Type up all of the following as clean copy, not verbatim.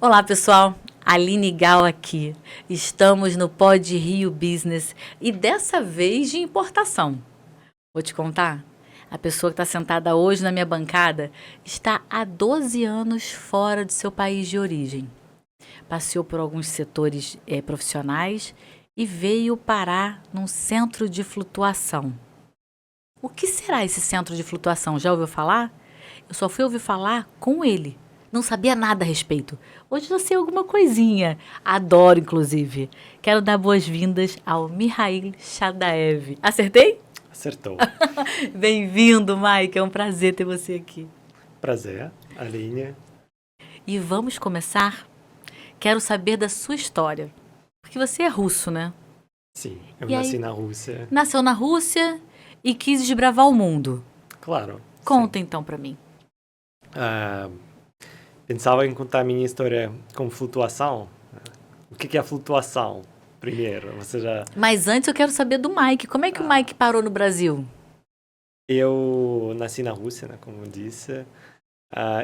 Olá, pessoal. Aline Gal aqui. Estamos no Pod Rio Business e dessa vez de importação. Vou te contar. A pessoa que está sentada hoje na minha bancada está há 12 anos fora do seu país de origem. Passeou por alguns setores profissionais e veio parar num centro de flutuação. O que será esse centro de flutuação? Já ouviu falar? Eu só fui ouvir falar com ele. Não sabia nada a respeito. Hoje já sei alguma coisinha. Adoro, inclusive. Quero dar boas-vindas ao Mihail Shadaev. Acertei? Acertou. Bem-vindo, Mike. É um prazer ter você aqui. Prazer, Aline. E vamos começar? Quero saber da sua história. Porque você é russo, né? Sim, eu E nasci aí? na Rússia. Nasceu na Rússia e quis desbravar o mundo. Claro. Conta então pra mim. Pensava em contar a minha história com flutuação. O que é a flutuação? Primeiro, você já... Mas antes eu quero saber do Mike. Como é que o Mike parou no Brasil? Eu nasci na Rússia, né, como eu disse,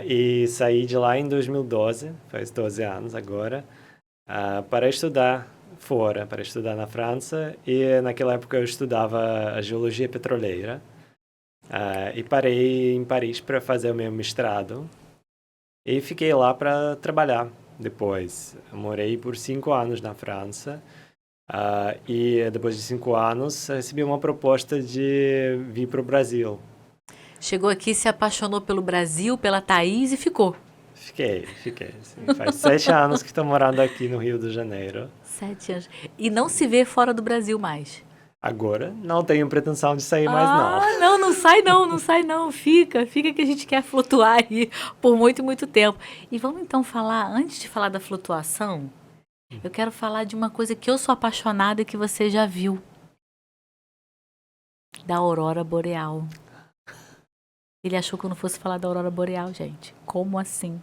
e saí de lá em 2012, faz 12 anos agora, para estudar fora, para estudar na França. E naquela época eu estudava a geologia petroleira. E parei em Paris para fazer o meu mestrado. E fiquei lá para trabalhar depois. Eu morei por 5 anos na França. E depois de 5 anos, recebi uma proposta de vir para o Brasil. Chegou aqui, se apaixonou pelo Brasil, pela Thaís e ficou. Fiquei. Sim. Faz 7 anos que estou morando aqui no Rio de Janeiro. 7 anos. E não se vê fora do Brasil mais. Agora, não tenho pretensão de sair mais, não. Não sai não. Fica que a gente quer flutuar aí por muito, muito tempo. E vamos então falar, antes de falar da flutuação, eu quero falar de uma coisa que eu sou apaixonada e que você já viu. Da aurora boreal. Ele achou que eu não fosse falar da aurora boreal, gente. Como assim?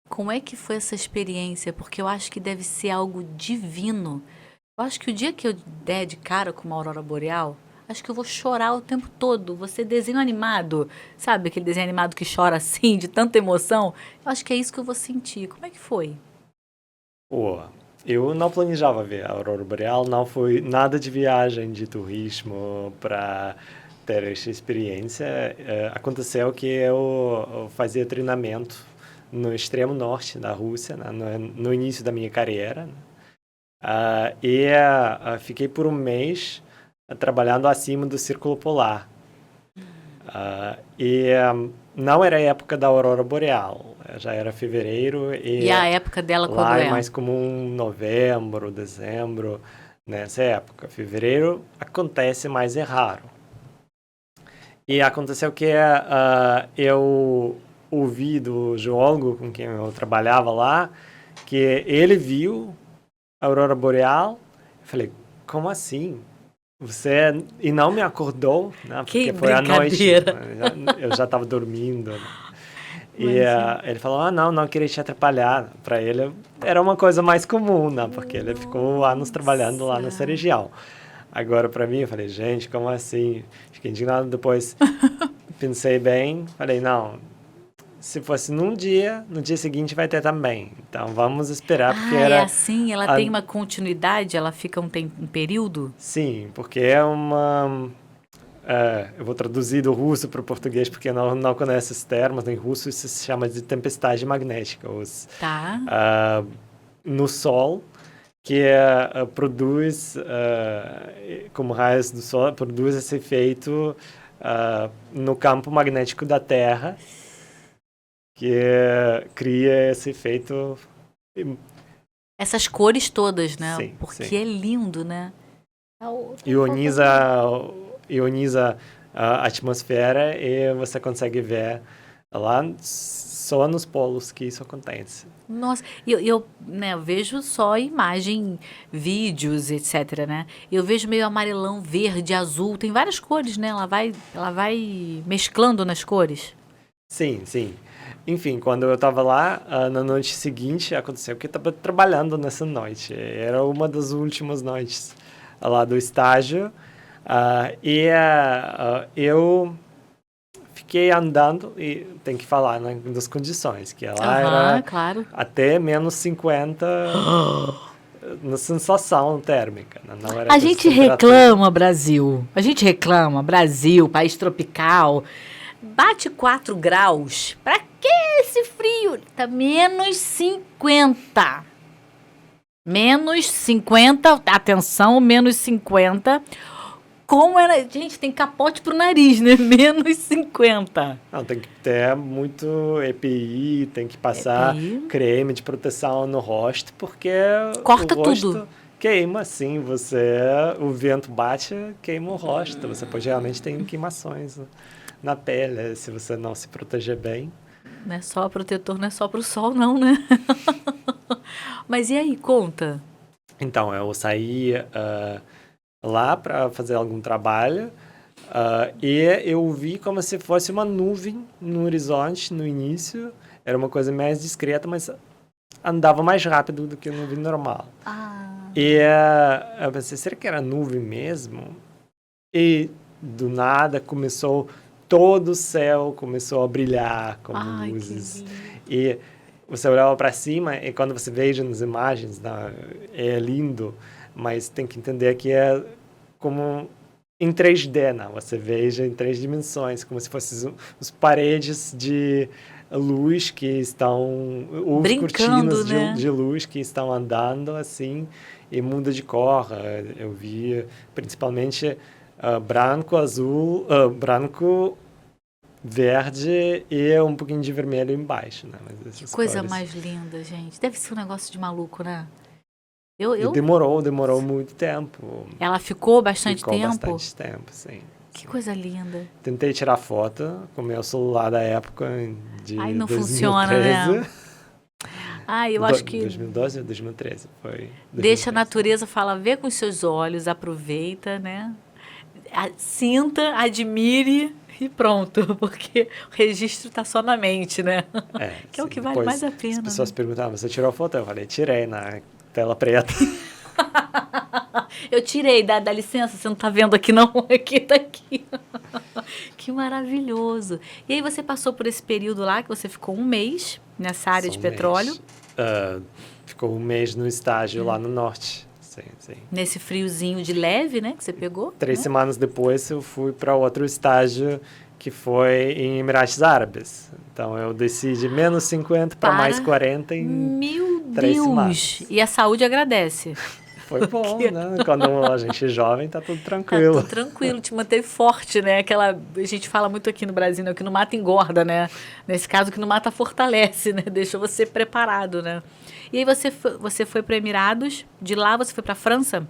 Como é que foi essa experiência? Porque eu acho que deve ser algo divino. Eu acho que o dia que eu der de cara com uma aurora boreal, acho que eu vou chorar o tempo todo. Você desenho animado, sabe? Aquele desenho animado que chora assim, de tanta emoção. Eu acho que é isso que eu vou sentir. Como é que foi? Eu não planejava ver a aurora boreal, não foi nada de viagem, de turismo para ter essa experiência. Aconteceu que eu fazia treinamento no extremo norte da Rússia, né, no início da minha carreira. Fiquei por um mês trabalhando acima do Círculo Polar. Não era a época da aurora boreal, já era fevereiro. E a época dela quando lá é? é mais comum novembro, dezembro, nessa época. Fevereiro acontece, mas é raro. E aconteceu que eu ouvi do geólogo com quem eu trabalhava lá, que ele viu a aurora boreal. Eu falei, como assim? E não me acordou, né? Porque foi à noite. Eu já estava dormindo. Né? E ele falou, não queria te atrapalhar. Para ele era uma coisa mais comum, né? Porque ele ficou anos trabalhando lá nessa região. Agora, para mim, eu falei, gente, como assim? Fiquei indignado. Depois pensei bem, falei, não, se fosse no dia seguinte vai ter também. Então vamos esperar, porque é assim? Ela tem uma continuidade? Ela fica um período? Sim, porque é uma... eu vou traduzir do russo para o português, porque eu não conheço esses termos. Em russo isso se chama de tempestade magnética. No Sol, que produz, como raios do Sol, produz esse efeito no campo magnético da Terra, que cria esse efeito... Essas cores todas, né? Sim, porque sim. é lindo, né? Ioniza a atmosfera e você consegue ver lá só nos polos que isso acontece. Nossa, eu vejo só imagem, vídeos, etc, né? Eu vejo meio amarelão, verde, azul, tem várias cores, né? Ela vai mesclando nas cores. Sim. Enfim, quando eu estava lá, na noite seguinte, aconteceu que eu estava trabalhando nessa noite. Era uma das últimas noites lá do estágio. Eu fiquei andando e tem que falar, né, das condições, que lá era claro. até menos 50 na sensação térmica. Né? Não era A essa gente temperatura. reclama, Brasil. A gente reclama, Brasil, país tropical. Bate 4 graus. Pra que esse frio? Tá menos 50. Menos 50, atenção, menos 50. Como era. Gente, tem capote pro nariz, né? Menos 50. Não, tem que ter muito EPI, tem que passar EPI. creme de proteção no rosto, porque Corta o rosto tudo. queima, assim, o vento bate, queima o rosto. Você pode realmente ter queimações na pele, se você não se proteger bem. Não é só protetor, não é só pro sol, não, né? Mas e aí, conta. Então, eu saí lá para fazer algum trabalho e eu vi como se fosse uma nuvem no horizonte no início. Era uma coisa mais discreta, mas andava mais rápido do que a nuvem normal. E eu pensei, será que era nuvem mesmo? E do nada todo o céu começou a brilhar com luzes. E você olhava para cima e quando você veja nas imagens, é lindo, mas tem que entender que é como em 3D, né? Você veja em 3 dimensões, como se fossem as paredes de luz que estão, ou cortinas né? de luz que estão andando assim e muda de cor. Eu vi principalmente branco, azul, branco, verde e um pouquinho de vermelho embaixo, né? Mas essas Coisa cores. mais linda, gente. Deve ser um negócio de maluco, né? E demorou muito tempo. Ela ficou bastante Ficou tempo? bastante tempo, sim. Que coisa linda. Tentei tirar foto com o meu celular da época de Ai, não 2013. funciona, né? Ai, eu acho que 2012 ou 2013? Foi 2013. deixa a natureza falar, vê com os seus olhos, aproveita, né? Sinta, admire e pronto, porque o registro tá só na mente, né? Que é o que vale mais a pena. As pessoas perguntavam, você tirou foto? Eu falei, tirei na tela preta. Eu tirei, dá licença, você não tá vendo aqui não? Aqui tá aqui. Que maravilhoso. E aí você passou por esse período lá, que você ficou um mês nessa área de petróleo. Ficou um mês no estágio lá no norte. Sim. Nesse friozinho de leve, né, que você pegou? 3 semanas depois eu fui para outro estágio que foi em Emirados Árabes. Então eu desci de menos 50 para mais 40 em 3 semanas. E a saúde agradece. Foi bom, né? Quando a gente é jovem, tá tudo tranquilo. Tá tudo tranquilo, te manteve forte, né? A gente fala muito aqui no Brasil, né? O que não mata engorda, né? Nesse caso, o que não mata fortalece, né? Deixa você preparado, né? E aí você foi para Emirados, de lá você foi para França?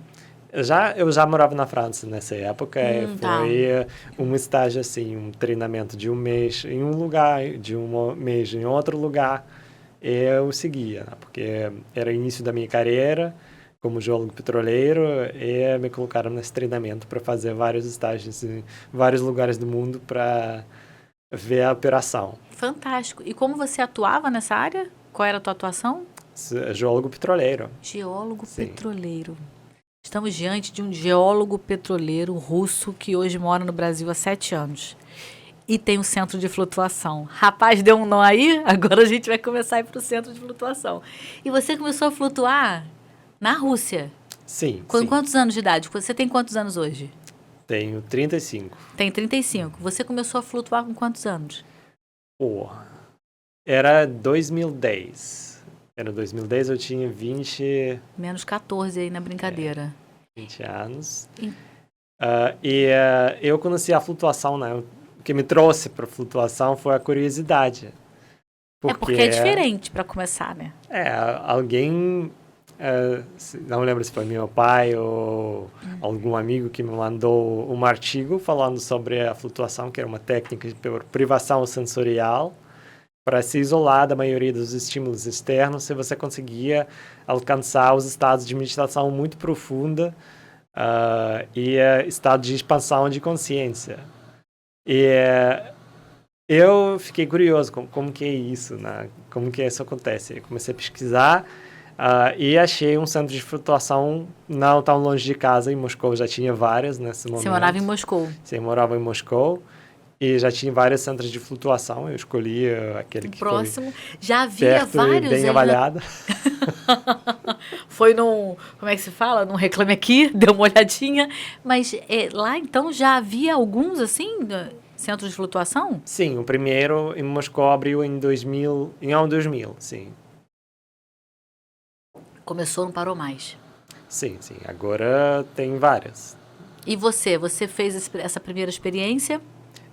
Eu já morava na França nessa época. Foi um estágio assim, um treinamento de um mês em um lugar, de um mês em outro lugar. E eu seguia, né? Porque era o início da minha carreira como geólogo petroleiro e me colocaram nesse treinamento para fazer vários estágios em vários lugares do mundo para ver a operação. Fantástico. E como você atuava nessa área? Qual era a tua atuação? Geólogo petroleiro. Geólogo petroleiro. Estamos diante de um geólogo petroleiro russo que hoje mora no Brasil há 7 anos. E tem um centro de flutuação. Rapaz, deu um nó aí? Agora a gente vai começar a ir para o centro de flutuação. E você começou a flutuar na Rússia? Sim. Com quantos anos de idade? Você tem quantos anos hoje? Tenho 35. Tem 35. Você começou a flutuar com quantos anos? Era 2010. Era 2010, eu tinha 20... Menos 14 aí na brincadeira. 20 anos. Eu conheci a flutuação, né? O que me trouxe para a flutuação foi a curiosidade. Porque é diferente para começar, né? Alguém... não lembro se foi meu pai ou algum amigo que me mandou um artigo falando sobre a flutuação, que era uma técnica de privação sensorial para se isolar da maioria dos estímulos externos se você conseguia alcançar os estados de meditação muito profunda e estado de expansão de consciência. E eu fiquei curioso como que é isso, né? Como que isso acontece. Eu comecei a pesquisar e achei um centro de flutuação não tão longe de casa, em Moscou. Já tinha vários nesse momento. Você morava em Moscou? Sim, morava em Moscou. E já tinha vários centros de flutuação. Eu escolhi aquele que Próximo. Já foi havia perto vários. e bem aí, avaliado. Foi num, como é que se fala? Num Reclame Aqui, deu uma olhadinha. Mas lá então já havia alguns assim, centros de flutuação? Sim, o primeiro em Moscou abriu em 2000, em ano 2000, sim. Começou, não parou mais. Sim, sim. Agora tem várias. E você fez essa primeira experiência?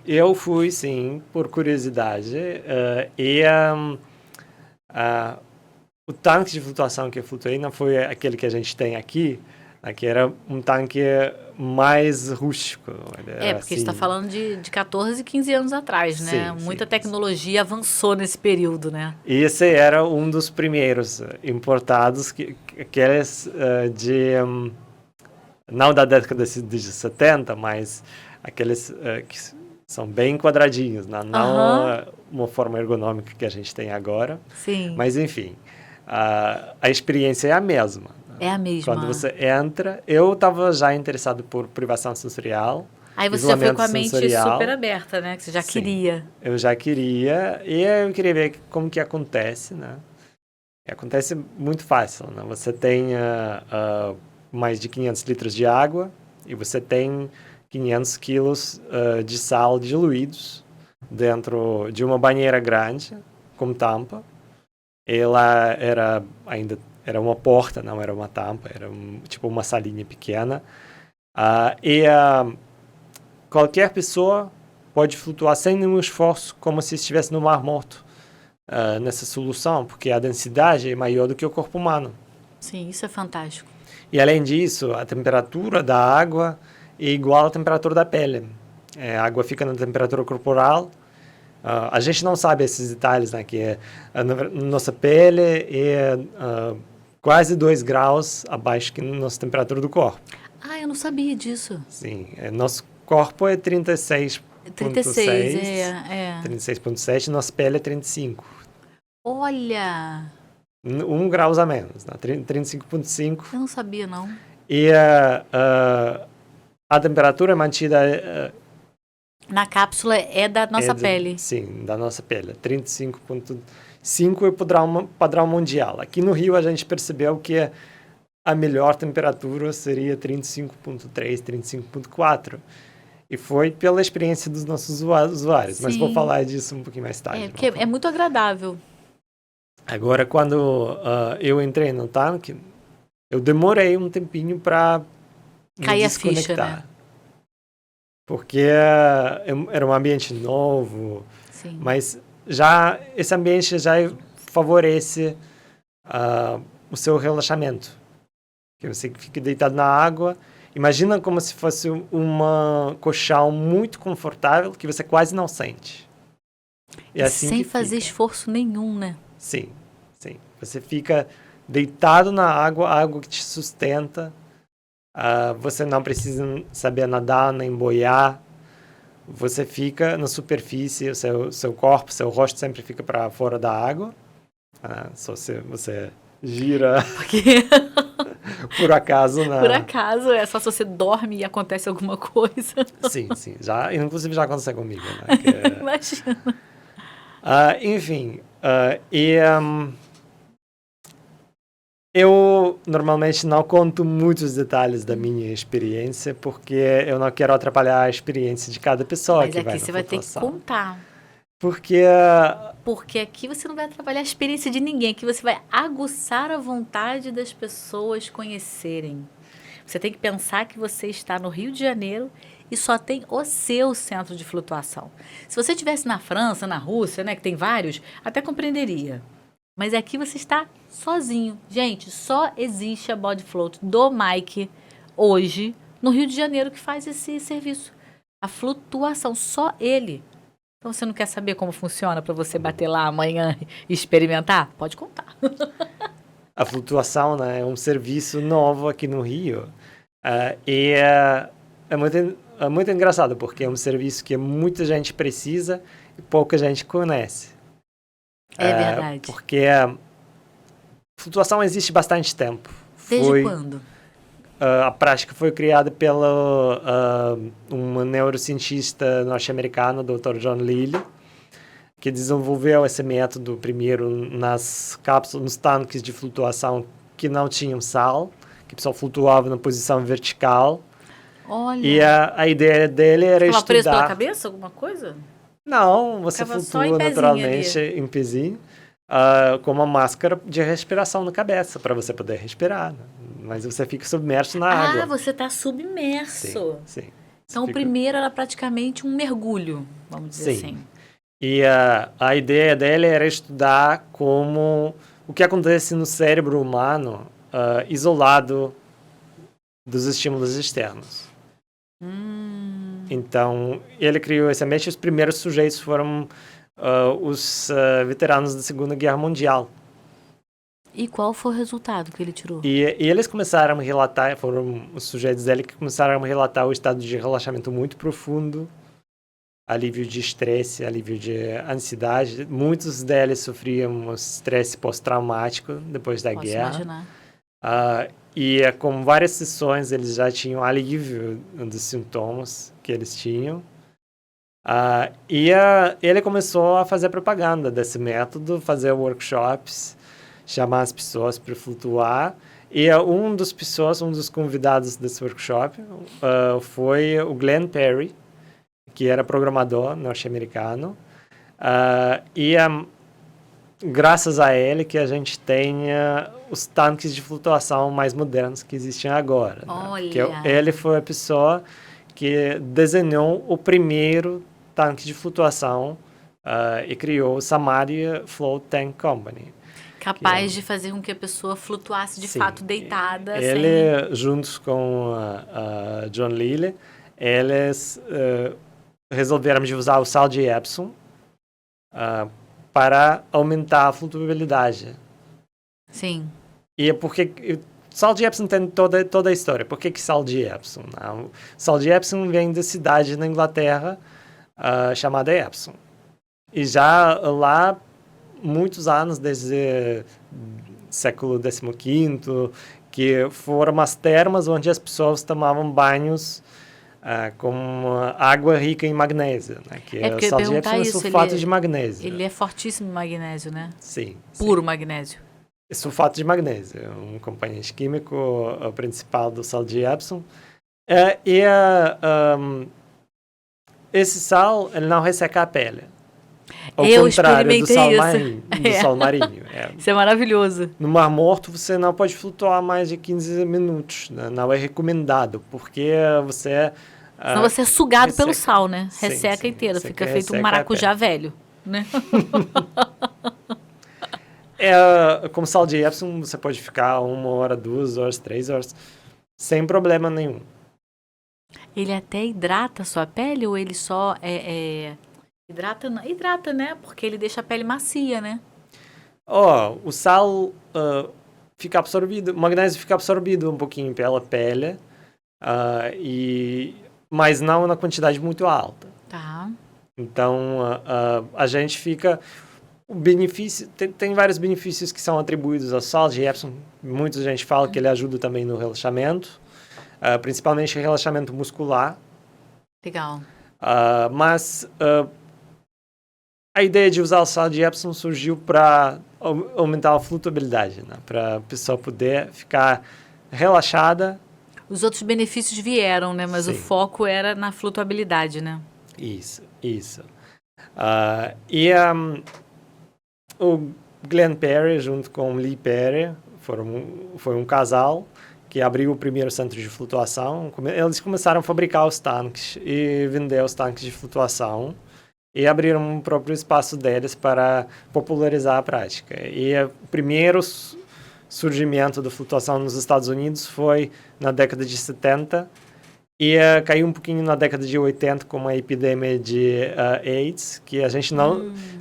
Eu fui, sim, por curiosidade. O tanque de flutuação que eu flutuei não foi aquele que a gente tem aqui, né, que era um tanque mais rústico. Porque você está falando de 14, 15 anos atrás, né? Sim, Muita sim, tecnologia avançou nesse período, né? Esse era um dos primeiros importados, aqueles não da década de 70, mas aqueles que são bem quadradinhos, não uma forma ergonômica que a gente tem agora. Sim. Mas, enfim, a experiência é a mesma. É a mesma. Quando você entra, eu estava já interessado por privação sensorial. Aí você já foi com a mente sensorial. super aberta, né? Que você já Sim, queria. eu já queria, e eu queria ver como que acontece, né? E acontece muito fácil, né? Você tem mais de 500 litros de água e você tem 500 quilos de sal diluídos dentro de uma banheira grande com tampa. Ela era uma porta, não era uma tampa, era tipo uma salinha pequena. Qualquer pessoa pode flutuar sem nenhum esforço, como se estivesse no Mar Morto, nessa solução, porque a densidade é maior do que o corpo humano. Sim, isso é fantástico. E além disso, a temperatura da água é igual à temperatura da pele. A água fica na temperatura corporal. A gente não sabe esses detalhes, né? Que nossa pele é quase 2 graus abaixo que a nossa temperatura do corpo. Eu não sabia disso. Sim, nosso corpo é 36,6. 36, 36,7, nossa pele é 35. Olha! 1 grau a menos, né? 35,5. Eu não sabia, não. E a temperatura é mantida... Na cápsula é da nossa pele. Sim, da nossa pele. 35,5 é o padrão mundial. Aqui no Rio a gente percebeu que a melhor temperatura seria 35,3, 35,4. E foi pela experiência dos nossos usuários. Sim. Mas vou falar disso um pouquinho mais tarde. Porque é muito agradável. Agora, quando eu entrei no tanque, eu demorei um tempinho para cair a ficha, né? Porque era um ambiente novo. Sim. Mas já esse ambiente já favorece o seu relaxamento. Que você fica deitado na água. Imagina como se fosse uma colchão muito confortável que você quase não sente. E assim sem fazer esforço nenhum, né? Sim, sim. Você fica deitado na água, a água que te sustenta. Você não precisa saber nadar nem boiar. Você fica na superfície, o seu corpo, seu rosto sempre fica para fora da água. Só se você gira... Por acaso, né? Por acaso, é só se você dorme e acontece alguma coisa. Sim, sim. Inclusive já aconteceu comigo, né? Imagina. Enfim, eu normalmente não conto muitos detalhes da minha experiência, porque eu não quero atrapalhar a experiência de cada pessoa. Mas aqui você vai ter que contar. Porque aqui você não vai atrapalhar a experiência de ninguém. Aqui você vai aguçar a vontade das pessoas conhecerem. Você tem que pensar que você está no Rio de Janeiro e só tem o seu centro de flutuação. Se você estivesse na França, na Rússia, né, que tem vários, até compreenderia. Mas aqui você está sozinho. Gente, só existe a Body Float do Mike hoje no Rio de Janeiro que faz esse serviço. A flutuação, só ele. Então, você não quer saber como funciona para você bater lá amanhã e experimentar? Pode contar. A flutuação, né, é um serviço novo aqui no Rio. E é muito engraçado, porque é um serviço que muita gente precisa e pouca gente conhece. É verdade. Porque a flutuação existe bastante tempo. Desde quando? a prática foi criada pelo um neurocientista norte-americano, Dr. John Lilly, que desenvolveu esse método primeiro nas cápsulas, nos tanques de flutuação que não tinham sal, que só flutuava na posição vertical. Olha. E a ideia dele era Ficava preso pela estudar... cabeça, alguma coisa? Não, você Ficava só em flutua pezinho naturalmente em pezinho, com uma máscara de respiração na cabeça, para você poder respirar, né? Mas você fica submerso na água. Ah, você está submerso. Sim. Então, o primeiro era praticamente um mergulho, vamos dizer assim. E a ideia dele era estudar como o que acontece no cérebro humano isolado dos estímulos externos. Então, ele criou esse método. Os primeiros sujeitos foram os veteranos da Segunda Guerra Mundial. E qual foi o resultado que ele tirou? E eles começaram a relatar, foram os sujeitos dele que começaram a relatar o estado de relaxamento muito profundo, alívio de estresse, alívio de ansiedade. Muitos deles sofriam estresse pós-traumático depois da guerra. Posso imaginar. E com várias sessões eles já tinham alívio dos sintomas que eles tinham. Ele começou a fazer propaganda desse método, fazer workshops, chamar as pessoas para flutuar. E um dos convidados desse workshop foi o Glenn Perry, que era programador norte-americano. Graças a ele que a gente tem os tanques de flutuação mais modernos que existem agora. Olha! Né? Ele foi a pessoa que desenhou o primeiro tanque de flutuação e criou o Samadhi Float Tank Company. Capaz de fazer com que a pessoa flutuasse de fato deitada. Ele, juntos com John Lilly, eles resolveram de usar o sal de Epsom para aumentar a flutuabilidade. Sim. E é porque sal de Epsom tem toda a história. Por que sal de Epsom? O sal de Epsom vem da cidade na Inglaterra chamada Epsom. E já lá, muitos anos, desde século XV, que foram as termas onde as pessoas tomavam banhos com água rica em magnésio, né? Que o sal de Epsom é sulfato de magnésio. Ele é fortíssimo em magnésio, né? Sim. Puro magnésio. É sulfato de magnésio, um componente químico principal do sal de Epsom. Esse sal, ele não resseca a pele. Ao contrário do sal marinho. Isso é maravilhoso. No Mar Morto, você não pode flutuar mais de 15 minutos. Né? Não é recomendado, porque você... Senão você é sugado resseca. Pelo sal, né? Sim, Resseca inteiro. Fica feito um resseca maracujá velho, né? Com sal de Epsom, você pode ficar 1 hora, 2 horas, 3 horas, sem problema nenhum. Ele até hidrata a sua pele ou ele só Hidrata, né? Porque ele deixa a pele macia, né? O sal fica absorvido, o magnésio fica absorvido um pouquinho pela pele, mas não na quantidade muito alta. Tá. Então, a gente fica... O benefício, tem vários benefícios que são atribuídos ao sal de Epsom. Muita gente fala que ele ajuda também no relaxamento, principalmente relaxamento muscular. Legal. Mas a ideia de usar o sal de Epsom surgiu para aumentar a flutuabilidade, né? Para a pessoa poder ficar relaxada. Os outros benefícios vieram, né? Mas sim, o foco era na flutuabilidade, né? Isso. O Glenn Perry, junto com o Lee Perry, foi um casal que abriu o primeiro centro de flutuação. Eles começaram a fabricar os tanques e vender os tanques de flutuação e abriram um próprio espaço deles para popularizar a prática. E o primeiro surgimento da flutuação nos Estados Unidos foi na década de 70 e caiu um pouquinho na década de 80 com uma epidemia de AIDS, que a gente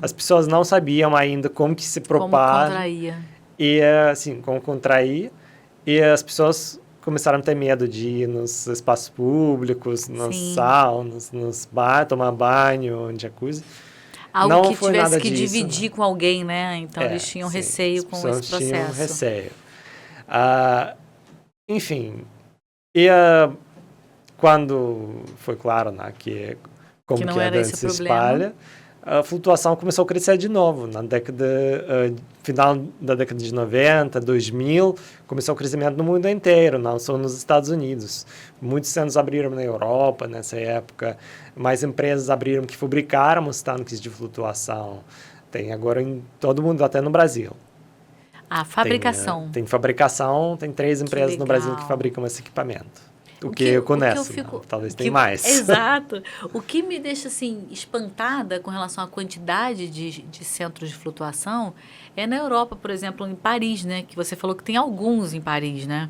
as pessoas não sabiam ainda como que se propaga. Como contraía. Como contrair. E as pessoas começaram a ter medo de ir nos espaços públicos, nas saunas, nos bares, tomar banho, jacuzzi. Algo não que foi tivesse nada que disso, dividir com alguém, né? Então eles tinham receio com esse processo. Tinham receio. Enfim, E quando foi claro, né, que como Que não que a era esse doença o se problema. espalha, a flutuação começou a crescer de novo. Na década, final da década de 90, 2000, começou o crescimento no mundo inteiro, não só nos Estados Unidos. Muitos centros abriram na Europa nessa época, mais empresas abriram que fabricaram os tanques de flutuação. Tem agora em todo mundo, até no Brasil. A fabricação. Tem fabricação, tem 3 Que empresas no Brasil que legal. fabricam esse equipamento. O que eu conheço, não, talvez tenha mais. Exato. O que me deixa assim espantada com relação à quantidade de centros de flutuação é na Europa, por exemplo, em Paris, né? Que você falou que tem alguns em Paris, né?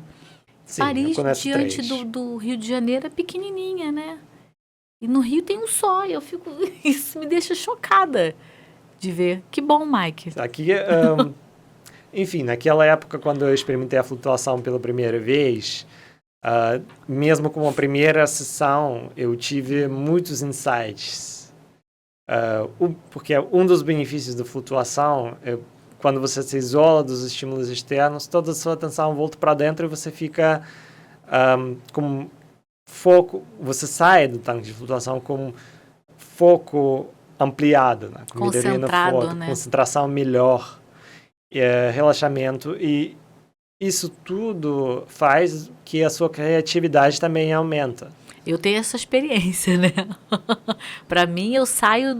Sim, eu Paris, conheço diante 3. do Rio de Janeiro, é pequenininha, né? E no Rio tem um só. E eu fico. Isso me deixa chocada de ver. Que bom, Mike. Aqui, enfim, naquela época, quando eu experimentei a flutuação pela primeira vez, mesmo com a primeira sessão, eu tive muitos insights. Porque um dos benefícios da flutuação é quando você se isola dos estímulos externos, toda a sua atenção volta para dentro e você fica com foco, você sai do tanque de flutuação com foco ampliado, né? Com melhoria na Concentrado, foto, né? concentração melhor, relaxamento, e isso tudo faz que a sua criatividade também aumenta. Eu tenho essa experiência, né? Para mim, eu saio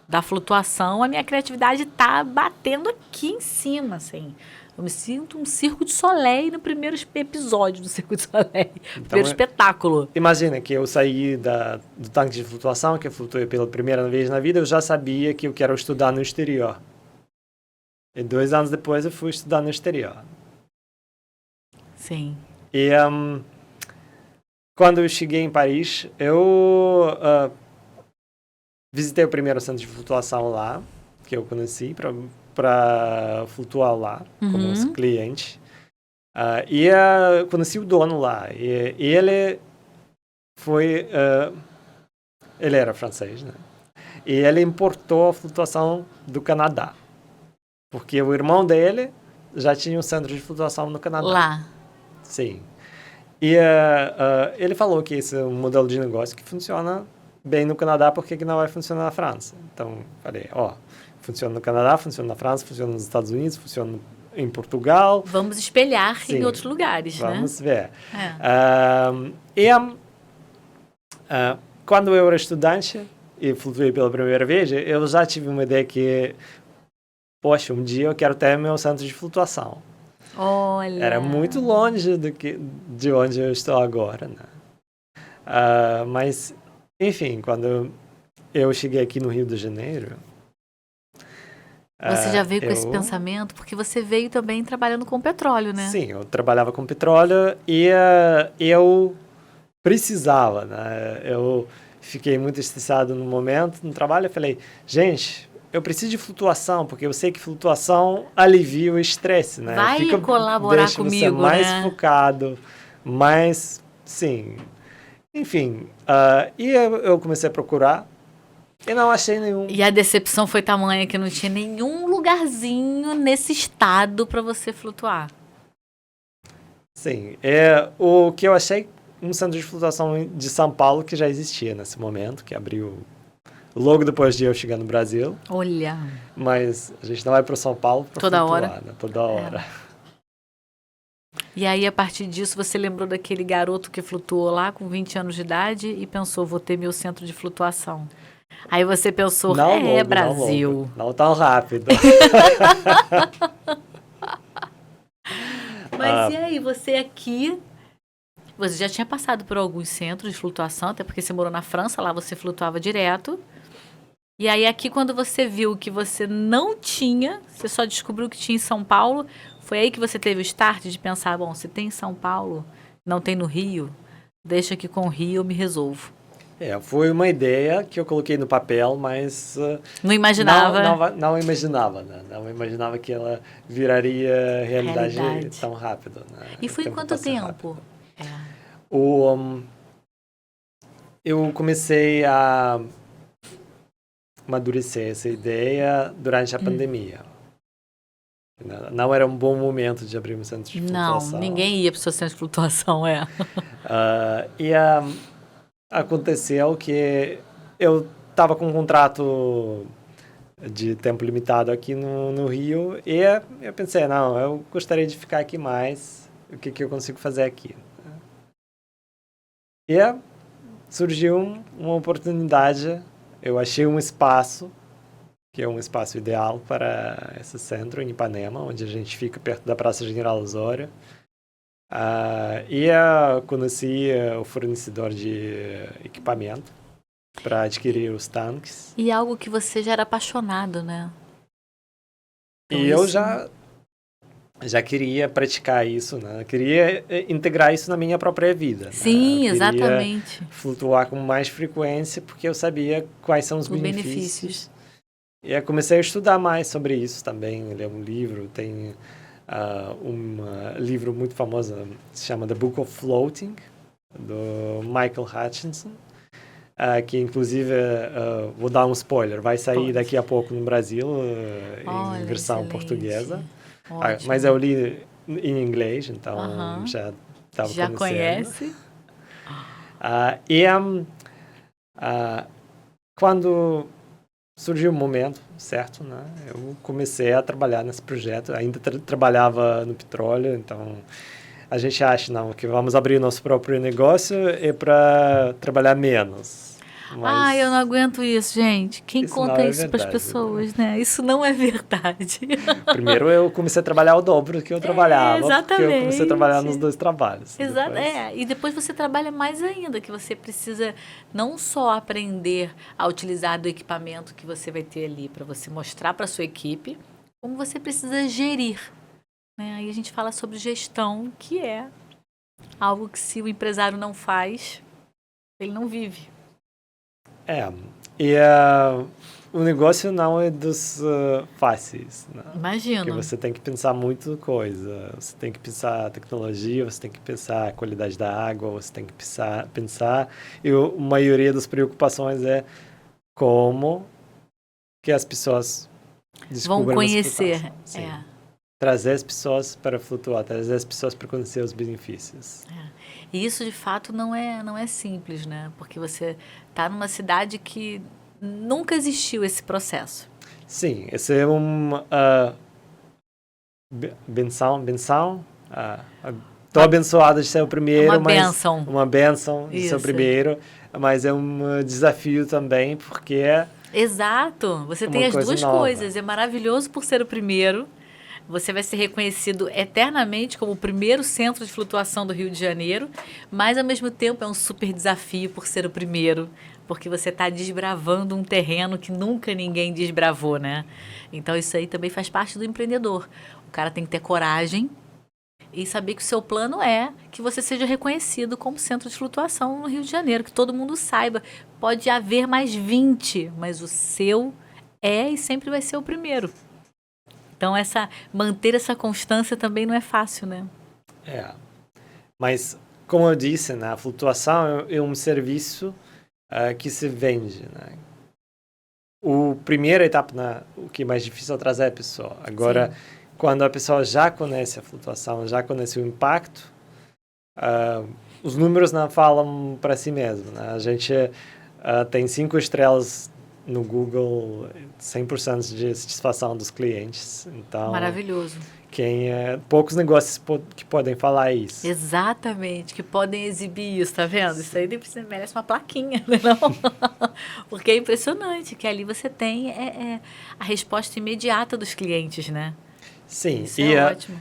da flutuação, a minha criatividade tá batendo aqui em cima, assim. Eu me sinto um Circo de Soleil no primeiro episódio do Circo de Soleil, primeiro espetáculo. Imagina que eu saí do tanque de flutuação, que eu flutuei pela primeira vez na vida, eu já sabia que eu quero estudar no exterior. E 2 anos depois eu fui estudar no exterior. Sim. E quando eu cheguei em Paris, eu visitei o primeiro centro de flutuação lá, que eu conheci, para flutuar lá, como cliente. E conheci o dono lá. E ele foi... ele era francês, né? E ele importou a flutuação do Canadá. Porque o irmão dele já tinha um centro de flutuação no Canadá. Lá. Sim. E ele falou que esse é um modelo de negócio que funciona bem no Canadá, porque que não vai funcionar na França? Então, falei, funciona no Canadá, funciona na França, funciona nos Estados Unidos, funciona em Portugal. Vamos espelhar Sim, em outros lugares, vamos ver. É. Quando eu era estudante e flutuei pela primeira vez, eu já tive uma ideia que, poxa, um dia eu quero ter meu centro de flutuação. Olha. Era muito longe de onde eu estou agora, né? Mas, enfim, quando eu cheguei aqui no Rio de Janeiro... Você já veio com esse pensamento? Porque você veio também trabalhando com petróleo, né? Sim, eu trabalhava com petróleo e eu precisava, né? Eu fiquei muito estressado no momento, no trabalho, eu falei, gente... Eu preciso de flutuação, porque eu sei que flutuação alivia o estresse, né? Vai colaborar deixa comigo, você mais né? focado, mais, sim. Enfim, e eu comecei a procurar e não achei nenhum. E a decepção foi tamanha que não tinha nenhum lugarzinho nesse estado para você flutuar. Sim, o que eu achei, um centro de flutuação de São Paulo que já existia nesse momento, que abriu logo depois de eu chegar no Brasil. Olha. Mas a gente não vai para São Paulo para toda flutuar, hora. né? Toda hora. E aí, a partir disso, você lembrou daquele garoto que flutuou lá com 20 anos de idade e pensou, vou ter meu centro de flutuação. Aí você pensou, Não logo, Brasil. Não tão rápido. Mas e aí, você aqui... Você já tinha passado por alguns centros de flutuação, até porque você morou na França, lá você flutuava direto. E aí aqui, quando você viu que você não tinha, você só descobriu que tinha em São Paulo, foi aí que você teve o start de pensar, bom, se tem em São Paulo, não tem no Rio, deixa que com o Rio eu me resolvo. Foi uma ideia que eu coloquei no papel, mas... Não imaginava. Não imaginava, né? Não imaginava que ela viraria realidade tão rápido. Né? E foi em quanto tempo? Eu comecei a amadurecer essa ideia durante a pandemia. Não era um bom momento de abrir um centro de flutuação. Não, ninguém ia para o seu centro de flutuação, Aconteceu que eu estava com um contrato de tempo limitado aqui no Rio e eu pensei, não, eu gostaria de ficar aqui mais, o que eu consigo fazer aqui? E surgiu uma oportunidade, eu achei um espaço, que é um espaço ideal para esse centro em Ipanema, onde a gente fica perto da Praça General Osório. Conheci o fornecedor de equipamento para adquirir os tanques. E algo que você já era apaixonado, né? Então, e eu já queria praticar isso, né? Queria integrar isso na minha própria vida. Sim, né? exatamente. Flutuar com mais frequência porque eu sabia quais são os benefícios. E eu comecei a estudar mais sobre isso também, ler um livro, tem um livro muito famoso, se chama The Book of Floating, do Michael Hutchinson, que inclusive, vou dar um spoiler, vai sair daqui a pouco no Brasil, em versão portuguesa, mas eu li em inglês, então já estava conhecendo. Já conhece? Quando surgiu o momento certo, né? Eu comecei a trabalhar nesse projeto. Ainda trabalhava no petróleo, então a gente acha que vamos abrir nosso próprio negócio para trabalhar menos. Mas eu não aguento isso, gente. Quem conta isso para as verdade, pessoas, né? Isso não é verdade. Primeiro eu comecei a trabalhar o dobro do que eu trabalhava, exatamente. Porque eu comecei a trabalhar nos dois trabalhos. Exato. E depois você trabalha mais ainda, que você precisa não só aprender a utilizar do equipamento que você vai ter ali para você mostrar para sua equipe, como você precisa gerir. Né? Aí a gente fala sobre gestão, que é algo que se o empresário não faz, ele não vive. O negócio não é dos fáceis. Né? Imagino. Porque você tem que pensar muito coisa. Você tem que pensar tecnologia, você tem que pensar a qualidade da água, você tem que pensar e a maioria das preocupações é como que as pessoas descobrem vão conhecer. Trazer as pessoas para flutuar, trazer as pessoas para conhecer os benefícios. E isso, de fato, não é simples, né? Porque você está numa cidade que nunca existiu esse processo. Sim, esse é benção. Estou abençoado de ser o primeiro, uma bênção de ser o primeiro, mas é um desafio também, porque Exato, você tem as duas nova. coisas. É maravilhoso por ser o primeiro. Você vai ser reconhecido eternamente como o primeiro centro de flutuação do Rio de Janeiro, mas, ao mesmo tempo, é um super desafio por ser o primeiro, porque você está desbravando um terreno que nunca ninguém desbravou, né? Então, isso aí também faz parte do empreendedor. O cara tem que ter coragem e saber que o seu plano é que você seja reconhecido como centro de flutuação no Rio de Janeiro, que todo mundo saiba. Pode haver mais 20, mas o seu é e sempre vai ser o primeiro. Então, manter essa constância também não é fácil, né? Mas, como eu disse, né, a flutuação é um serviço que se vende. Né? A primeira etapa, o que é mais difícil é trazer a pessoa. Agora, quando a pessoa já conhece a flutuação, já conhece o impacto, os números não falam para si mesmo. Né? A gente tem 5 estrelas no Google, 100% de satisfação dos clientes. Então, maravilhoso. Poucos negócios que podem falar isso. Exatamente, que podem exibir isso, tá vendo? Isso aí merece uma plaquinha, não? Porque é impressionante que ali você tem a resposta imediata dos clientes, né? Sim. Isso é ótimo.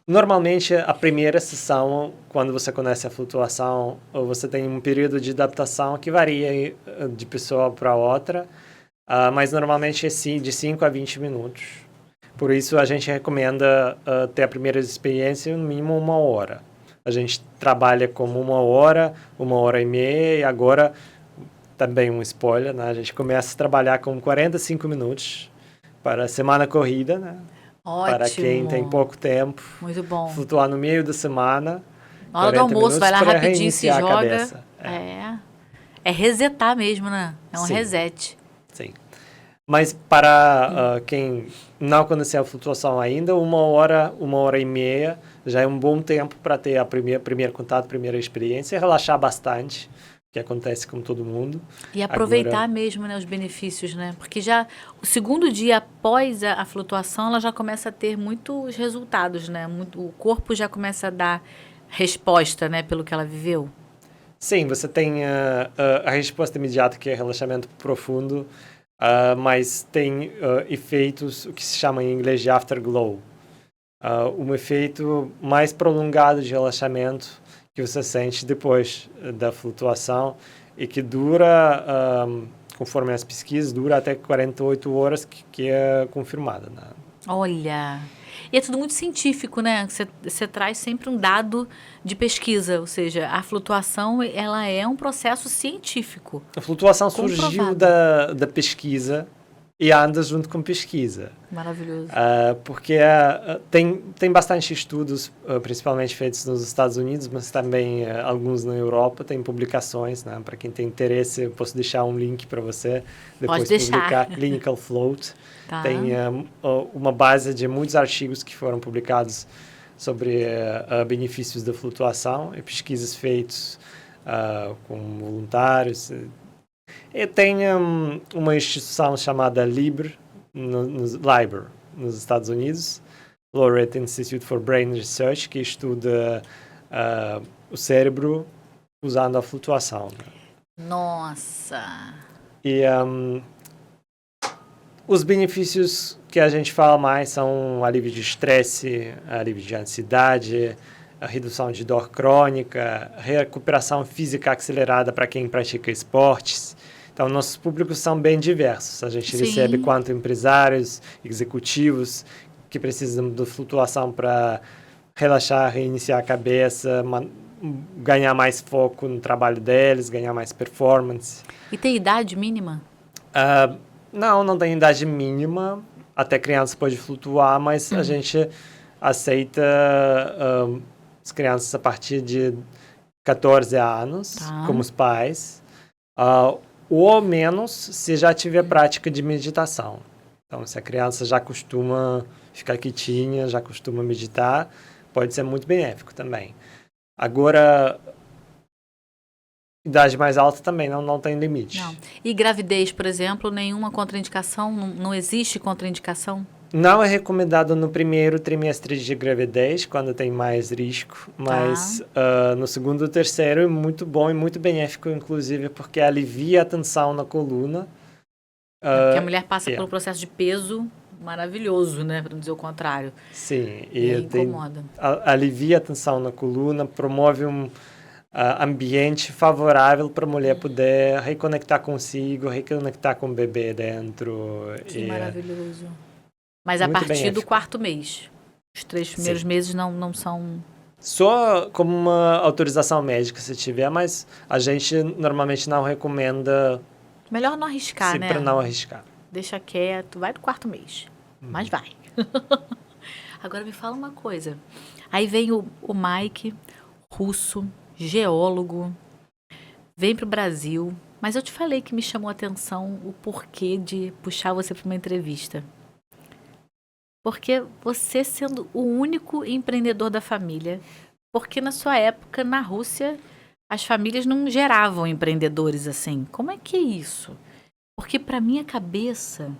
Normalmente, a primeira sessão, quando você conhece a flutuação, você tem um período de adaptação que varia de pessoa para outra, mas normalmente é de 5 a 20 minutos. Por isso, a gente recomenda ter a primeira experiência no mínimo 1 hora. A gente trabalha como 1 hora, 1h30, e agora, também um spoiler, né? A gente começa a trabalhar com 45 minutos para a semana corrida, né? Ótimo. Para quem tem pouco tempo. Muito bom. Flutuar no meio da semana. Na hora do almoço, vai lá rapidinho, se joga. É resetar mesmo, né? É um Sim. reset. Sim. Mas para quem não conheceu a flutuação ainda, 1 hora e meia já é um bom tempo para ter a primeiro contato, primeira experiência, e relaxar bastante, que acontece com todo mundo. E aproveitar mesmo, né, os benefícios, né? Porque já o segundo dia após a flutuação, ela já começa a ter muitos resultados, né? O corpo já começa a dar resposta, né, pelo que ela viveu. Sim, você tem a resposta imediata, que é relaxamento profundo, mas tem efeitos, o que se chama em inglês de afterglow. Um efeito mais prolongado de relaxamento que você sente depois da flutuação e que dura, conforme as pesquisas, dura até 48 horas, que é confirmada, né? Olha, e é tudo muito científico, né? Você traz sempre um dado de pesquisa, ou seja, a flutuação, ela é um processo científico. A flutuação surgiu da pesquisa e anda junto com pesquisa. Maravilhoso. Porque tem bastante estudos, principalmente feitos nos Estados Unidos, mas também alguns na Europa, tem publicações, né? Para quem tem interesse, eu posso deixar um link para você depois publicar. Clinical Float. Tá. Tem uma base de muitos artigos que foram publicados sobre benefícios da flutuação e pesquisas feitas com voluntários. E tem uma instituição chamada LIBR, nos Estados Unidos, Laureate Institute for Brain Research, que estuda o cérebro usando a flutuação. Nossa! E os benefícios que a gente fala mais são alívio de estresse, alívio de ansiedade, a redução de dor crônica, recuperação física acelerada para quem pratica esportes. Então, nossos públicos são bem diversos. A gente recebe quanto empresários, executivos que precisam de flutuação para relaxar, reiniciar a cabeça, ganhar mais foco no trabalho deles, ganhar mais performance. E tem idade mínima? Não tem idade mínima. Até criança pode flutuar, mas a gente aceita as crianças a partir de 14 anos, como os pais. Ou menos se já tiver prática de meditação. Então, se a criança já costuma ficar quietinha, já costuma meditar, pode ser muito benéfico também. Agora, idade mais alta também não tem limite. Não. E gravidez, por exemplo, nenhuma contraindicação? Não existe contraindicação? Não é recomendado no primeiro trimestre de gravidez, quando tem mais risco, mas no segundo e terceiro é muito bom e muito benéfico, inclusive, porque alivia a tensão na coluna. Porque a mulher passa pelo processo de peso maravilhoso, né? Para não dizer o contrário. Sim. E incomoda. Alivia a tensão na coluna, promove um ambiente favorável para a mulher poder reconectar consigo, reconectar com o bebê dentro. Que maravilhoso. Mas a partir do 4º mês. Os 3 primeiros meses não são... Só como uma autorização médica, se tiver, mas a gente normalmente não recomenda... Melhor não arriscar, né? Para não arriscar. Deixa quieto, vai do 4º mês. Mas vai. Agora me fala uma coisa. Aí vem o Mike, russo, geólogo, vem para o Brasil. Mas eu te falei que me chamou a atenção o porquê de puxar você para uma entrevista. Porque você sendo o único empreendedor da família, porque na sua época, na Rússia, as famílias não geravam empreendedores assim. Como é que é isso? Porque para minha cabeça,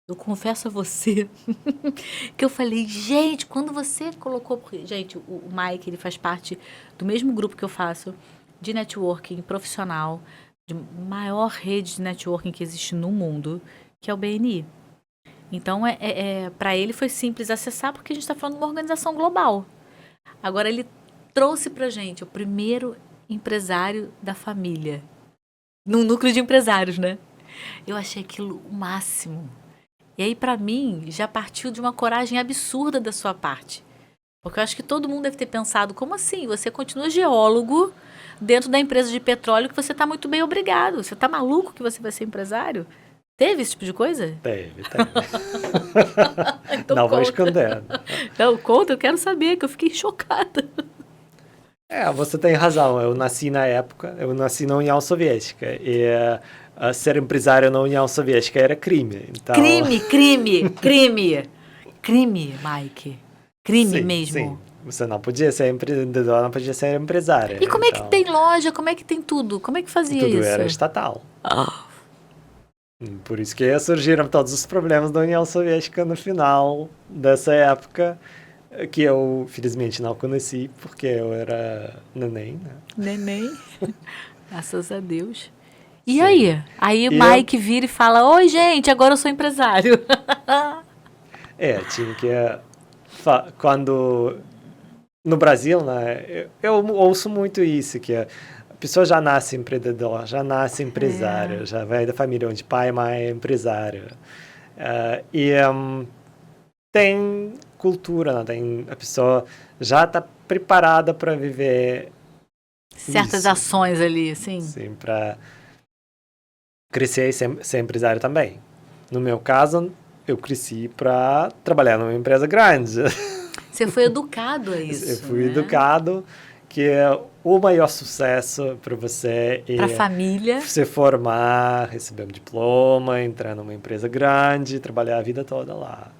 eu confesso a você, que eu falei, gente, quando você colocou... Gente, o Mike, ele faz parte do mesmo grupo que eu faço, de networking profissional, de maior rede de networking que existe no mundo, que é o BNI. Então, para ele foi simples acessar, porque a gente está falando de uma organização global. Agora, ele trouxe para a gente o primeiro empresário da família. Num núcleo de empresários, né? Eu achei aquilo o máximo. E aí, para mim, já partiu de uma coragem absurda da sua parte. Porque eu acho que todo mundo deve ter pensado, como assim? Você continua geólogo dentro da empresa de petróleo que você está muito bem, obrigado. Você está maluco que você vai ser empresário? Teve esse tipo de coisa? Teve. Então não conta. Vou esconder. Não, conta, eu quero saber, que eu fiquei chocada. Você tem razão. Eu nasci na época, eu nasci na União Soviética. E ser empresário na União Soviética era crime. Então, Crime, Mike. Crime sim, mesmo. sim. Você não podia ser empreendedor, não podia ser empresário. E como é que Então, tem loja? Como é que tem tudo? Como é que fazia tudo isso? era estatal. Ah, Por isso que surgiram todos os problemas da União Soviética no final dessa época, que eu, felizmente, não conheci, porque eu era neném, né? neném. Graças a Deus. E Sim. aí? Aí o E Mike vira e fala, oi, gente, agora eu sou empresário. tinha que... Quando... No Brasil, né, eu ouço muito isso, que a pessoa já nasce empreendedor, já nasce empresário, já vem da família onde pai e mãe é empresário. Tem cultura, né, a pessoa já está preparada para viver Certas isso. ações ali, sim. Sim, para crescer e ser empresário também. No meu caso, eu cresci para trabalhar numa empresa grande. Você foi educado a isso, Eu fui né? educado que é o maior sucesso para você Para a é família. se formar, receber um diploma, entrar numa empresa grande, trabalhar a vida toda lá.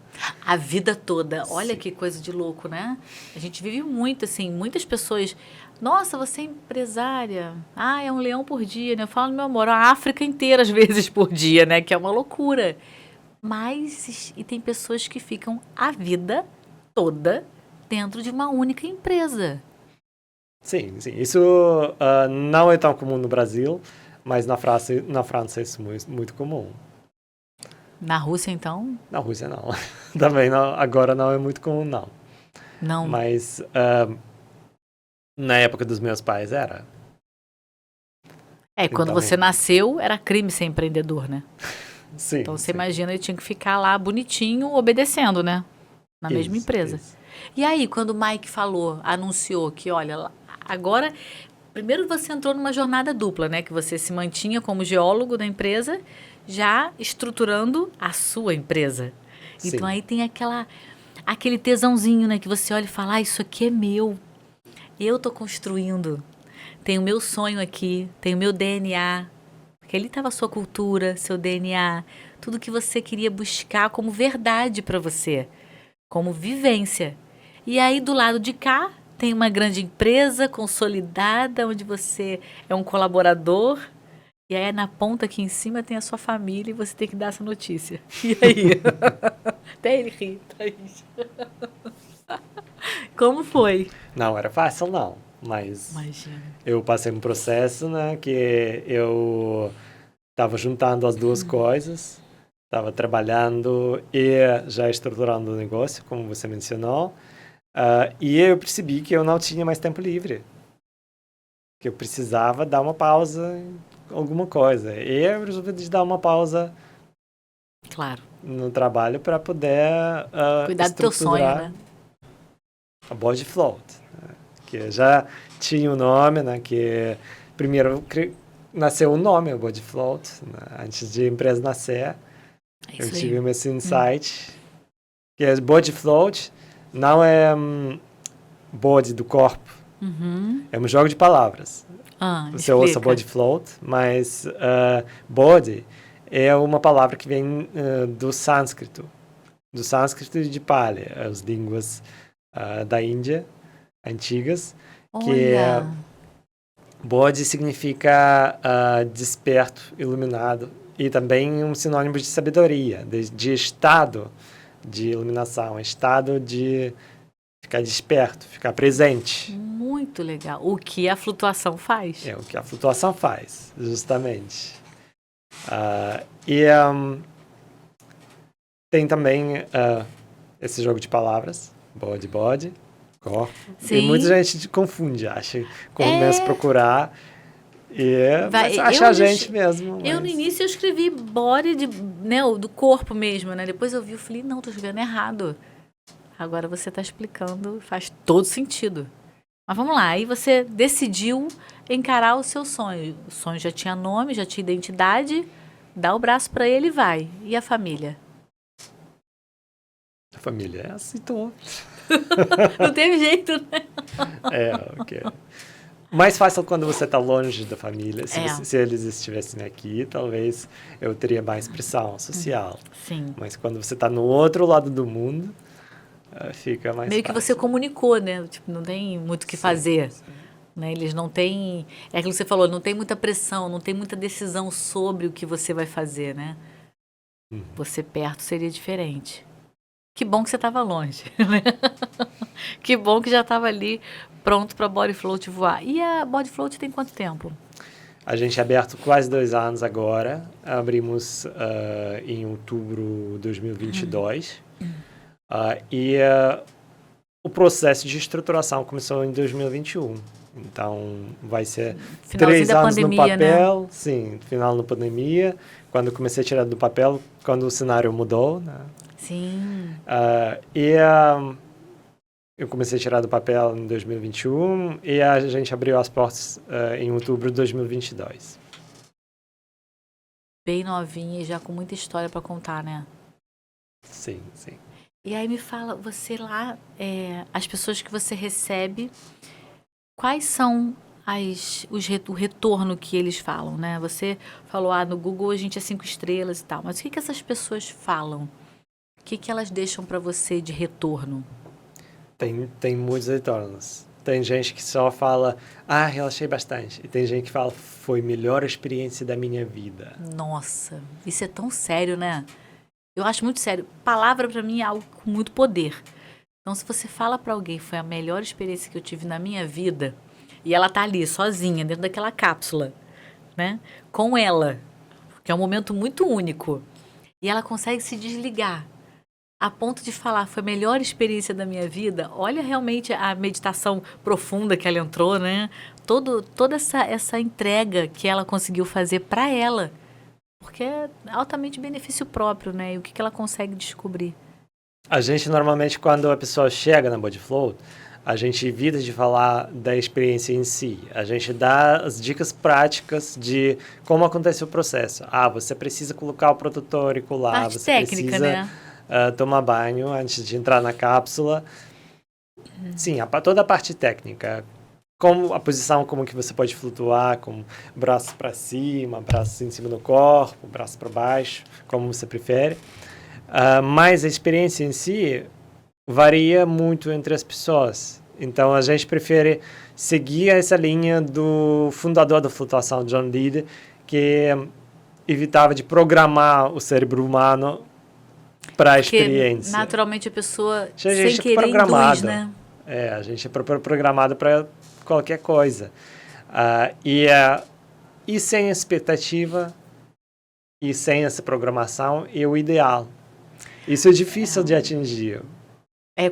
A vida toda. Olha Sim. que coisa de louco, né? A gente vive muito, assim, muitas pessoas... Nossa, você é empresária. Ah, é um leão por dia, né? Eu falo, meu amor, a África inteira, às vezes, por dia, né? Que é uma loucura. Mas, e tem pessoas que ficam a vida toda dentro de uma única empresa. Sim, sim. Isso não é tão comum no Brasil, mas na França isso é muito comum. Na Rússia, então, Na Rússia não. Também não, agora não é muito comum, não. não. Mas na época dos meus pais era. Quando Então, você nasceu, era crime ser empreendedor, né? sim. Então, você sim. imagina, ele tinha que ficar lá bonitinho, obedecendo, né? Na mesma Isso, empresa. isso. E aí, quando o Mike falou, anunciou que, olha, agora, primeiro você entrou numa jornada dupla, né? Que você se mantinha como geólogo da empresa, já estruturando a sua empresa. Sim. Então, aí tem aquele tesãozinho, né? Que você olha e fala, isso aqui é meu. Eu tô construindo. Tem o meu sonho aqui, tem o meu DNA. Porque ali estava a sua cultura, seu DNA, tudo que você queria buscar como verdade para você, como vivência. E aí do lado de cá tem uma grande empresa consolidada, onde você é um colaborador. E aí na ponta aqui em cima tem a sua família e você tem que dar essa notícia. E aí? Até ele ri, Thaís. Como foi? Não era fácil, não. Mas Imagina. eu passei um processo, né, que eu estava juntando as duas coisas. Estava trabalhando e já estruturando o negócio, como você mencionou. E eu percebi que eu não tinha mais tempo livre. Que eu precisava dar uma pausa em alguma coisa. E eu resolvi dar uma pausa Claro. no trabalho para poder Cuidar do teu sonho, estruturar né? a Body Float. Né? Que já tinha o nome, né? Que primeiro nasceu o nome, o Body Float. Né? Antes de a empresa nascer, É eu isso aí. tive esse insight. Que é Body Float não é body do corpo. Uhum. É um jogo de palavras. Você ouça Explica. body float, mas body é uma palavra que vem do sânscrito e de Pali, as línguas da Índia antigas, que Olha, body significa desperto, iluminado, e também um sinônimo de sabedoria, de estado de iluminação, estado de ficar desperto, ficar presente. muito legal. O que a flutuação faz? É o que a flutuação faz, justamente. Tem também esse jogo de palavras, body, corpo. Sim. E muita gente confunde, acha, começa a procurar mas eu acha a gente mesmo. Eu no Mas início eu escrevi body né, do corpo mesmo, né? Depois eu vi e falei, não, tô escrevendo errado. Agora você tá explicando, faz todo sentido. Mas vamos lá, aí você decidiu encarar o seu sonho. O sonho já tinha nome, já tinha identidade, dá o braço pra ele e vai. E a família? a família aceitou. Não teve jeito, né? Ok. Mais fácil quando você está longe da família. É. Se eles estivessem aqui, talvez eu teria mais pressão social. Sim. Mas quando você está no outro lado do mundo, fica mais Meio que fácil. você comunicou, né? Tipo, não tem muito o que fazer. Sim. Né? Eles não têm... É aquilo que você falou, não tem muita pressão, não tem muita decisão sobre o que você vai fazer, né? Você perto seria diferente. Que bom que você estava longe, né? Que bom que já estava ali pronto para a Body Float voar. E a Body Float tem quanto tempo? A gente é aberto quase 2 anos agora. Abrimos em outubro de 2022. O processo de estruturação começou em 2021. Então, vai ser Finalzinho 3 da anos pandemia, no papel. né? Sim, final da pandemia. Quando comecei a tirar do papel, quando o cenário mudou, né? Sim. Eu comecei a tirar do papel em 2021 e a gente abriu as portas em outubro de 2022. Bem novinha e já com muita história para contar, né? Sim, sim. E aí me fala, você lá, as pessoas que você recebe, quais são o retorno que eles falam, né? Você falou, no Google a gente é 5 estrelas e tal, mas o que essas pessoas falam? O que elas deixam para você de retorno? Tem muitos retornos. Tem gente que só fala, relaxei bastante. E tem gente que fala, foi a melhor experiência da minha vida. Nossa, isso é tão sério, né? Eu acho muito sério. Palavra para mim é algo com muito poder. Então, se você fala para alguém, foi a melhor experiência que eu tive na minha vida, e ela tá ali, sozinha, dentro daquela cápsula, né? Com ela, que é um momento muito único. E ela consegue se desligar, a ponto de falar, foi a melhor experiência da minha vida. Olha realmente a meditação profunda que ela entrou, né? Toda essa entrega que ela conseguiu fazer para ela. Porque é altamente benefício próprio, né? E o que ela consegue descobrir? A gente, normalmente, quando a pessoa chega na Body Float, a gente evita de falar da experiência em si. A gente dá as dicas práticas de como acontece o processo. Você precisa colocar o protetor auricular, Parte você técnica, precisa né? tomar banho antes de entrar na cápsula. Sim, toda a parte técnica. Como a posição, como que você pode flutuar, com braços para cima, braços em cima do corpo, braços para baixo, como você prefere. Mas a experiência em si varia muito entre as pessoas. Então, a gente prefere seguir essa linha do fundador da flutuação, John Lead, que evitava de programar o cérebro humano para a experiência. Naturalmente a pessoa, A sem gente querer, induz, né? A gente é programado para qualquer coisa. E sem expectativa e sem essa programação é o ideal. Isso é difícil de atingir.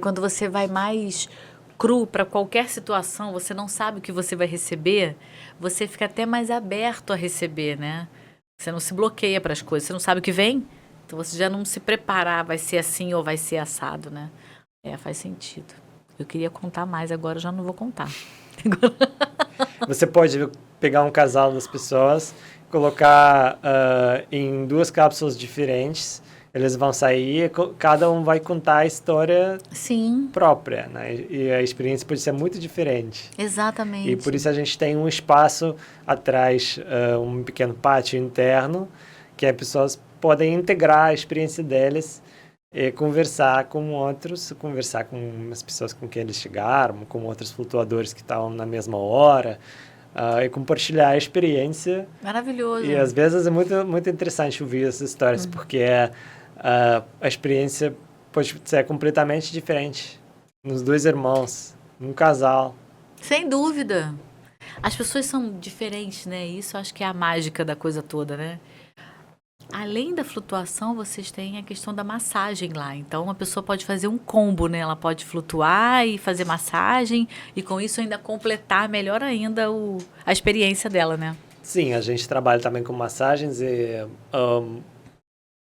Quando você vai mais cru para qualquer situação, você não sabe o que você vai receber, você fica até mais aberto a receber, né? Você não se bloqueia para as coisas, você não sabe o que vem, então você já não se prepara, vai ser assim ou vai ser assado, né? Faz sentido. Eu queria contar mais, agora eu já não vou contar. Você pode pegar um casal das pessoas, colocar em 2 cápsulas diferentes, eles vão sair, cada um vai contar a história própria, né? E a experiência pode ser muito diferente. Exatamente. E por isso a gente tem um espaço atrás, um pequeno pátio interno, que as pessoas podem integrar a experiência deles e conversar com outros, conversar com as pessoas com quem eles chegaram, com outros flutuadores que estavam na mesma hora, e compartilhar a experiência. Maravilhoso. E às vezes é muito, muito interessante ouvir essas histórias, porque a experiência pode ser completamente diferente nos 2 irmãos, num casal. Sem dúvida. As pessoas são diferentes, né? Isso eu acho que é a mágica da coisa toda, né? Além da flutuação, vocês têm a questão da massagem lá. Então, uma pessoa pode fazer um combo, né? Ela pode flutuar e fazer massagem e com isso ainda completar melhor ainda a experiência dela, né? Sim, a gente trabalha também com massagens e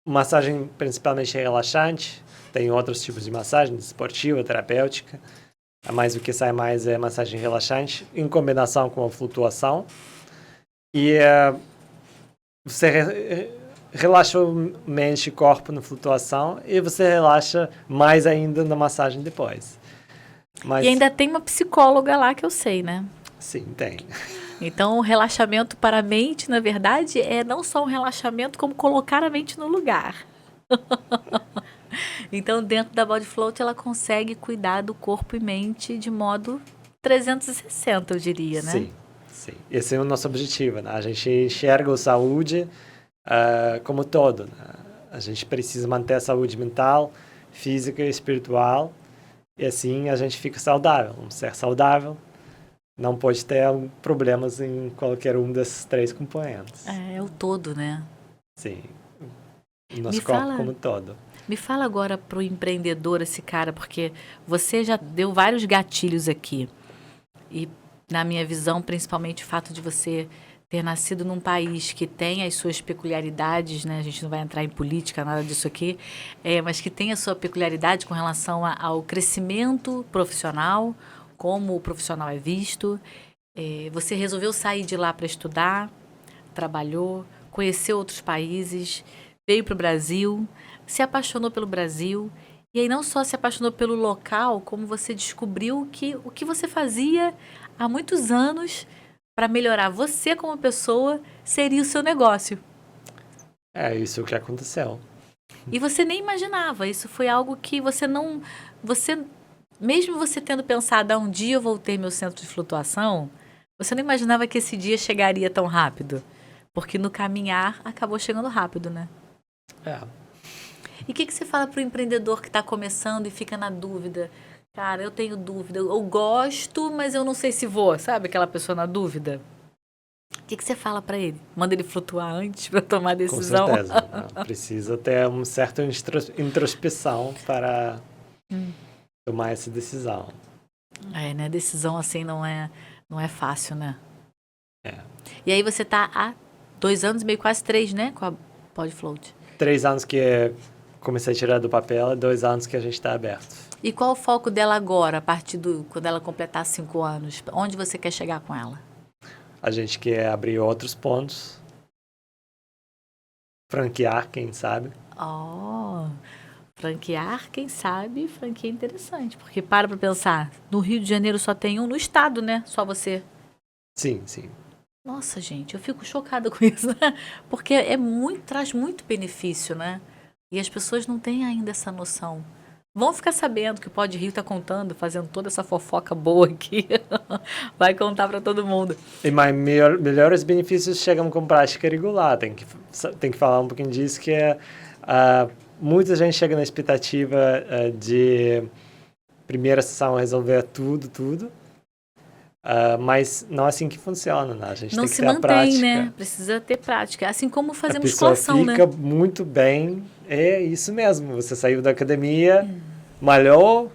massagem principalmente relaxante. Tem outros tipos de massagem, esportiva, terapêutica. Mas o que sai mais é massagem relaxante em combinação com a flutuação. E você relaxa mente e corpo na flutuação e você relaxa mais ainda na massagem depois. E ainda tem uma psicóloga lá que eu sei, né? Sim, tem. Então, o relaxamento para a mente, na verdade, é não só um relaxamento, como colocar a mente no lugar. Então, dentro da Body Float, ela consegue cuidar do corpo e mente de modo 360, eu diria, né? Sim, sim. Esse é o nosso objetivo, né? A gente enxerga a saúde como todo, né? A gente precisa manter a saúde mental, física e espiritual, e assim a gente fica saudável. Um ser saudável não pode ter problemas em qualquer um desses três componentes. É o todo, né? Sim, o nosso corpo como todo. Me fala agora pro empreendedor, esse cara, porque você já deu vários gatilhos aqui. E, na minha visão, principalmente o fato de você ter nascido num país que tem as suas peculiaridades, né? A gente não vai entrar em política, nada disso aqui, mas que tem a sua peculiaridade com relação ao crescimento profissional, como o profissional é visto. Você resolveu sair de lá para estudar, trabalhou, conheceu outros países, veio para o Brasil, se apaixonou pelo Brasil. E aí não só se apaixonou pelo local, como você descobriu que o que você fazia há muitos anos para melhorar você como pessoa seria o seu negócio. É isso que aconteceu. E você nem imaginava, isso foi algo que você não, você mesmo você tendo pensado, um dia eu vou ter meu centro de flutuação, você não imaginava que esse dia chegaria tão rápido, porque no caminhar acabou chegando rápido, né? É. E o que você fala para o empreendedor que está começando e fica na dúvida? Cara, eu tenho dúvida, eu gosto, mas eu não sei se vou, sabe? Aquela pessoa na dúvida. O que você fala para ele? Manda ele flutuar antes para tomar a decisão? Com certeza. Né? Precisa ter uma certa introspecção para tomar essa decisão. Né? Decisão assim não é fácil, né? É. E aí você tá há 2 anos, meio quase 3, né? Com a Body Float. 3 anos que comecei a tirar do papel, 2 anos que a gente está aberto. E qual o foco dela agora, a partir quando ela completar 5 anos? Onde você quer chegar com ela? A gente quer abrir outros pontos, franquear, quem sabe. Franquear, quem sabe, franquia é interessante. Porque para pensar, no Rio de Janeiro só tem um, no estado, né? Só você. Sim, sim. Nossa, gente, eu fico chocada com isso, né? Porque traz muito benefício, né? E as pessoas não têm ainda essa noção. Vão ficar sabendo que o Pode Rio tá contando, fazendo toda essa fofoca boa aqui. Vai contar para todo mundo. E mais melhores benefícios chegam com prática regular. Tem que falar um pouquinho disso, que muita gente chega na expectativa de primeira sessão resolver tudo. Mas não é assim que funciona, né? A gente Não tem que se ter a mantém, prática. né? Precisa ter prática. Assim como fazer A pessoa musculação, fica né? muito bem. É isso mesmo. Você saiu da academia, malhou.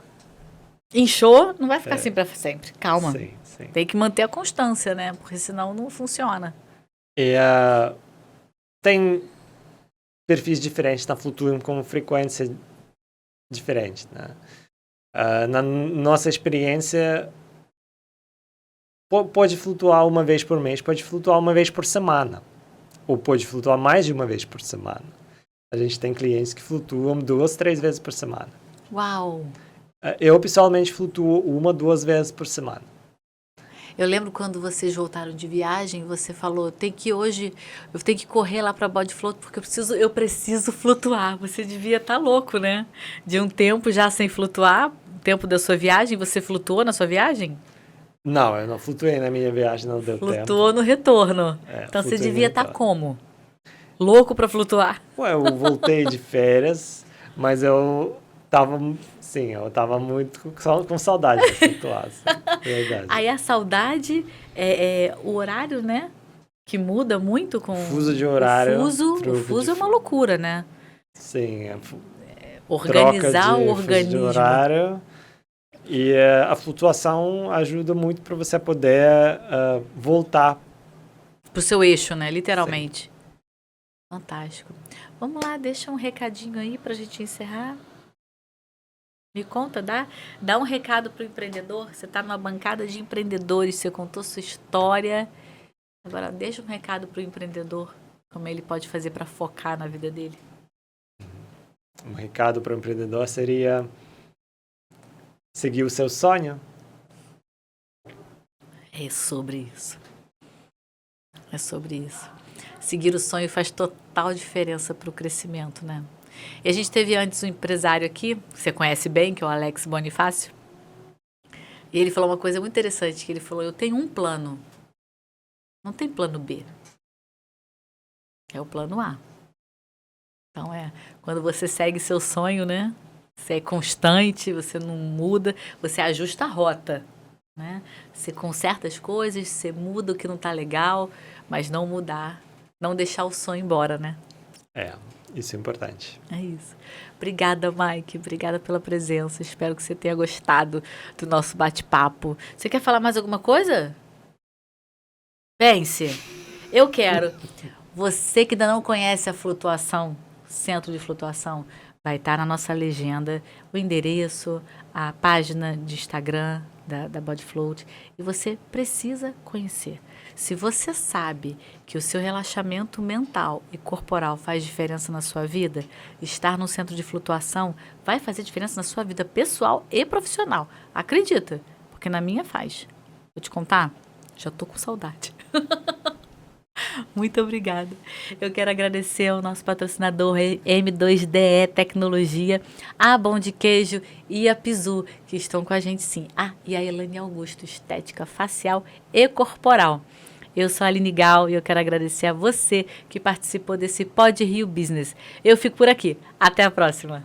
Inchou, não vai ficar assim para sempre. Calma. Sim, sim. Tem que manter a constância, né? Porque senão não funciona. E tem perfis diferentes na Flutuam com frequência diferente, né? Na nossa experiência, pode flutuar uma vez por mês, pode flutuar uma vez por semana, ou pode flutuar mais de uma vez por semana. A gente tem clientes que flutuam 2, 3 vezes por semana. Uau! Eu, pessoalmente, flutuo 1, 2 vezes por semana. Eu lembro quando vocês voltaram de viagem, você falou, eu tenho que correr lá para Body Float porque eu preciso flutuar. Você devia estar louco, né? De um tempo já sem flutuar, o tempo da sua viagem, você flutuou na sua viagem? Não, eu não flutuei na minha viagem, não deu tempo. Flutuou no retorno. Então você devia estar como? Louco para flutuar? Ué, eu voltei de férias, mas eu tava muito com saudade de flutuar, assim, verdade. Aí a saudade é o horário, né? Que muda muito com Fuso de horário. O fuso é uma loucura, né? Sim, organizar troca de o fuso organismo. de horário. E a flutuação ajuda muito para você poder voltar Pro seu eixo, né? Literalmente. Sim. Fantástico. Vamos lá, deixa um recadinho aí pra gente encerrar. Me conta, dá um recado pro empreendedor. Você tá numa bancada de empreendedores, você contou sua história. Agora, deixa um recado pro empreendedor. Como ele pode fazer para focar na vida dele. Um recado para o empreendedor seria seguir o seu sonho. É sobre isso. É sobre isso. Seguir o sonho faz total diferença para o crescimento, né? E a gente teve antes um empresário aqui, que você conhece bem, que é o Alex Bonifácio. E ele falou uma coisa muito interessante, que ele falou, eu tenho um plano. Não tem plano B. É o plano A. Então, quando você segue seu sonho, né? Você é constante, você não muda, você ajusta a rota, né? Você conserta as coisas, você muda o que não tá legal, mas não mudar, não deixar o sonho embora, né? Isso é importante. É isso. Obrigada, Mike. Obrigada pela presença. Espero que você tenha gostado do nosso bate-papo. Você quer falar mais alguma coisa? Vence. Eu quero. Você que ainda não conhece a flutuação, Centro de Flutuação, vai estar na nossa legenda o endereço, a página de Instagram da Body Float, e você precisa conhecer. Se você sabe que o seu relaxamento mental e corporal faz diferença na sua vida, estar no Centro de Flutuação vai fazer diferença na sua vida pessoal e profissional. Acredita, porque na minha faz. Vou te contar? Já tô com saudade. Muito obrigada. Eu quero agradecer ao nosso patrocinador M2DE Tecnologia, a Bom de Queijo e a Pizu, que estão com a gente sim. E a Elaine Augusto, Estética Facial e Corporal. Eu sou a Aline Gal e eu quero agradecer a você que participou desse Pod Rio Business. Eu fico por aqui. Até a próxima.